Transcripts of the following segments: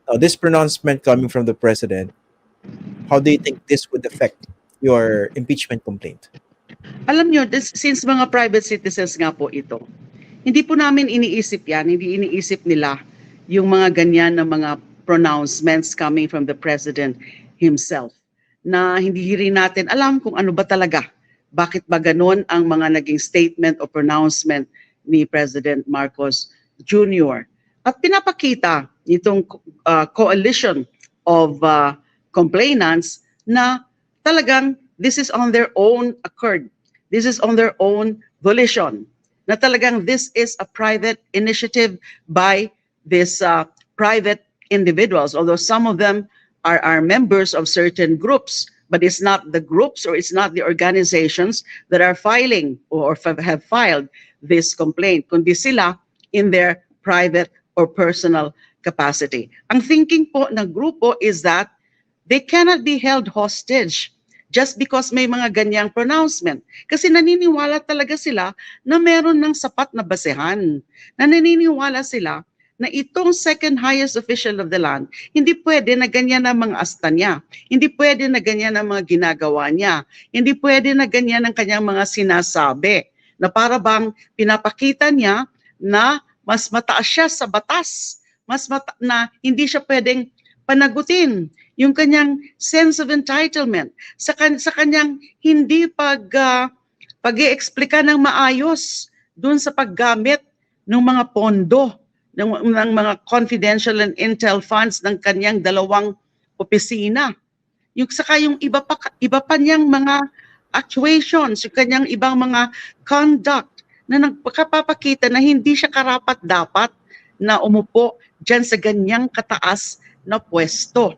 Now, this pronouncement coming from the president, how do you think this would affect your impeachment complaint? Alam nyo, since mga private citizens nga po ito, hindi po namin iniisip yan, hindi iniisip nila yung mga ganyan na mga pronouncements coming from the President himself, na hindi rin natin alam kung ano ba talaga, bakit ba ganon ang mga naging statement o pronouncement ni President Marcos Jr. At pinapakita itong coalition of complainants na talagang this is on their own accord. This is on their own volition. Na talagang this is a private initiative by these private individuals, although some of them are members of certain groups, but it's not the groups or it's not the organizations that are filing or have filed this complaint, kundi sila in their private or personal capacity. Ang thinking po ng grupo is that they cannot be held hostage just because may mga ganyang pronouncement. Kasi naniniwala talaga sila na meron ng sapat na basehan. Naniniwala sila na itong second highest official of the land, hindi pwede na ganyan ang mga asta niya. Hindi pwede na ganyan ang mga ginagawa niya. Hindi pwede na ganyan ang kanyang mga sinasabi. Na para bang pinapakita niya na mas mataas siya sa batas. Na hindi siya pwedeng panagutin yung kanyang sense of entitlement sa kanyang hindi pag-i-explika ng maayos dun sa paggamit ng mga pondo ng mga confidential and intel funds ng kanyang dalawang opisina. Yung saka yung iba pa niyang mga actuations, yung kanyang ibang mga conduct na nagpapakita na hindi siya karapat-dapat na umupo dyan sa ganyang kataas na pwesto.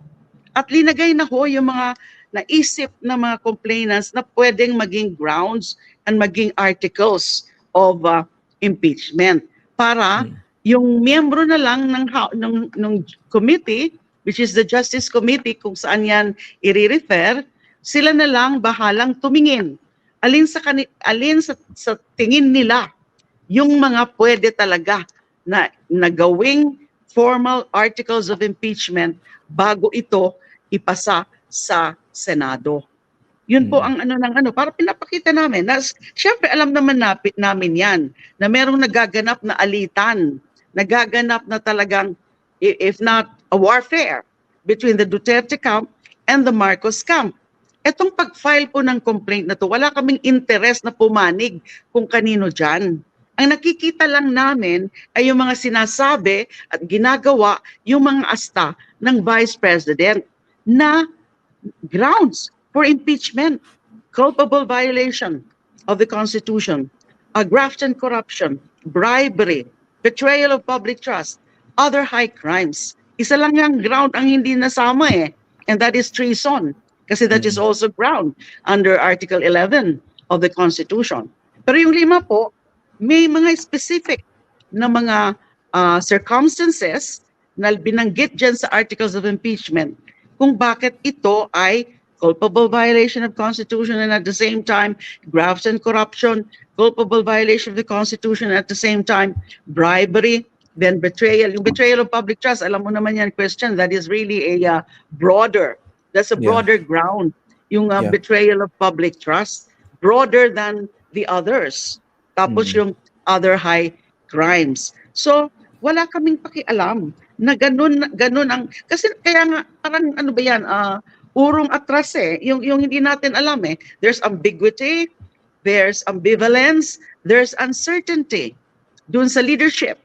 At linagay na ho yung mga naisip na mga complainants na pwedeng maging grounds and maging articles of impeachment para yung miyembro na lang ng committee, which is the Justice Committee, kung saan yan i-refer, sila na lang bahalang tumingin. Alin sa tingin nila yung mga pwede talaga na gawing formal articles of impeachment bago ito ipasa sa Senado. Yun po ang para pinapakita namin. Siyempre alam naman namin yan, na merong nagaganap na alitan, nagaganap na talagang, if not a warfare, between the Duterte camp and the Marcos camp. Etong pag-file po ng complaint na to, wala kaming interest na pumanig kung kanino dyan. Ang nakikita lang namin ay yung mga sinasabi at ginagawa yung mga asta ng Vice President na grounds for impeachment, culpable violation of the Constitution, graft and corruption, bribery, betrayal of public trust, other high crimes. Isa lang yung ground ang hindi nasama and that is treason, kasi that is also ground under Article 11 of the Constitution. Pero yung lima po, may mga specific na mga circumstances na binanggit dyan sa articles of impeachment kung bakit ito ay culpable violation of Constitution and at the same time graft and corruption, culpable violation of the Constitution and at the same time bribery, then betrayal. Yung betrayal of public trust, alam mo naman yan, Christian, that is really a broader, that's a broader ground. Yung betrayal of public trust, broader than the others. Tapos yung other high crimes. So, wala kaming pakialam na ganun ang, kasi kaya nga, parang ano ba yan, urong atras yung hindi natin alam There's ambiguity, there's ambivalence, there's uncertainty dun sa leadership,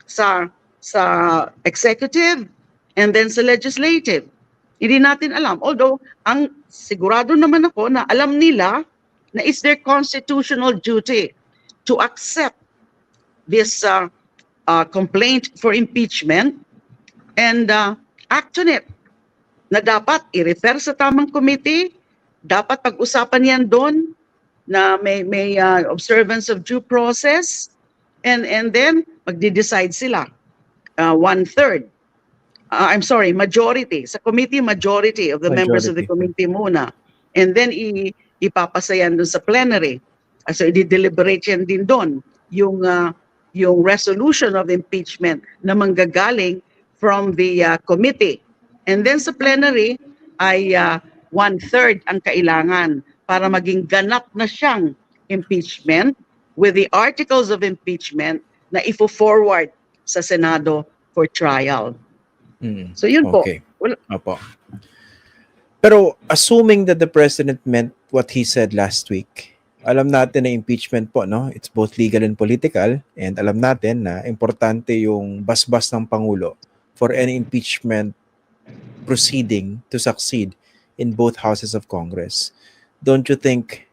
sa executive, and then sa legislative. Hindi natin alam. Although, ang sigurado naman ako na alam nila na it's their constitutional duty to accept this complaint for impeachment and act on it. Na dapat i-refer sa tamang committee, dapat pag-usapan yan doon na may observance of due process, and then magde-decide sila. Majority. Sa committee, majority of the members of the committee muna. And then ipapasa yan doon sa plenary. So i-deliberate yan din doon yung resolution of impeachment na manggagaling from the committee. And then sa plenary ay 1/3 ang kailangan para maging ganap na siyang impeachment with the articles of impeachment na ifo-forward sa Senado for trial. So yun po. Okay. Opo. Pero assuming that the president meant what he said last week, alam natin na impeachment po, no? It's both legal and political, and alam natin na importante yung basbas ng Pangulo for any impeachment proceeding to succeed in both houses of Congress. Don't you think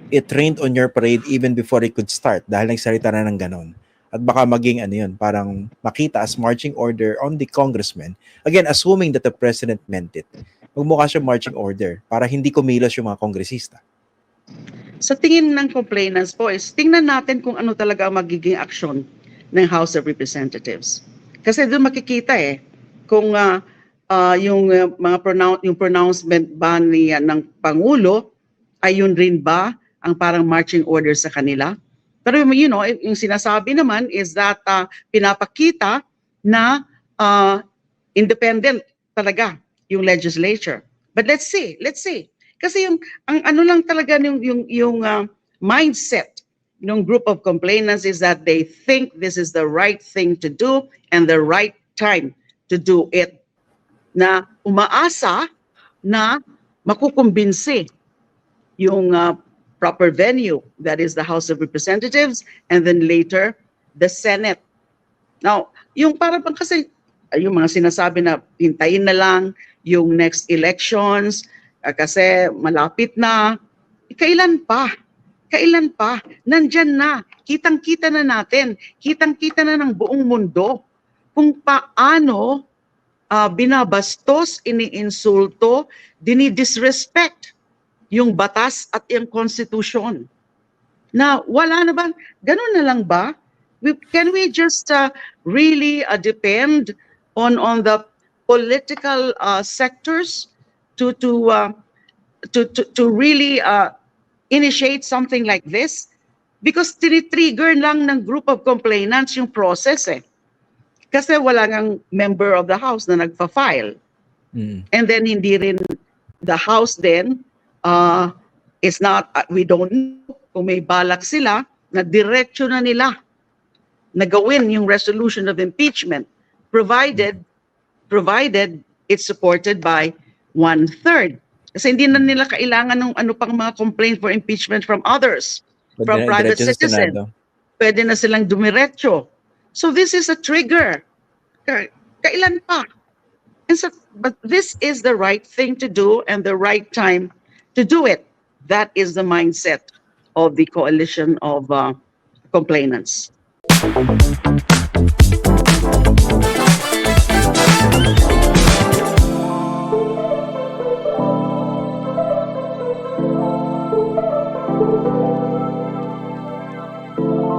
it rained on your parade even before it could start dahil nagsalita na ng ganon? At baka maging parang makita as marching order on the congressman. Again, assuming that the president meant it. Magmukha siya marching order para hindi kumilos yung mga kongresista. Sa tingin ng complainants po is tingnan natin kung ano talaga ang magiging aksyon ng House of Representatives. Kasi doon makikita kung yung yung pronouncement ba ng Pangulo ay yun rin ba ang parang marching order sa kanila. Pero yung sinasabi naman is that pinapakita na independent talaga yung legislature. But let's see. Kasi ang ano lang talaga yung mindset ng group of complainants is that they think this is the right thing to do and the right time to do it. Na umaasa na makukumbinsi yung proper venue, that is the House of Representatives, and then later the Senate. Now, yung para bang kasi yung mga sinasabi na hintayin na lang yung next elections kasi malapit na. Kailan pa? Nandyan na. Kitang-kita na natin. Kitang-kita na ng buong mundo kung paano binabastos, iniinsulto, dinidisrespect yung batas at yung konstitusyon. Na wala na ba? Ganun na lang ba? Can we just really depend on the political sectors to really initiate something like this? Because tinitrigger lang ng group of complainants yung process Kasi wala ngang member of the House na nagpa-file. And then hindi rin the House then is not, we don't know kung may balak sila na diretso na nila na gawin yung resolution of impeachment provided it's supported by 1/3. Kasi hindi na nila kailangan ng ano pang mga complaint for impeachment from others, from private citizens. Pwede na silang dumiretso. So this is a trigger. Kailan pa? And so, but this is the right thing to do and the right time to do it. That is the mindset of the coalition of complainants.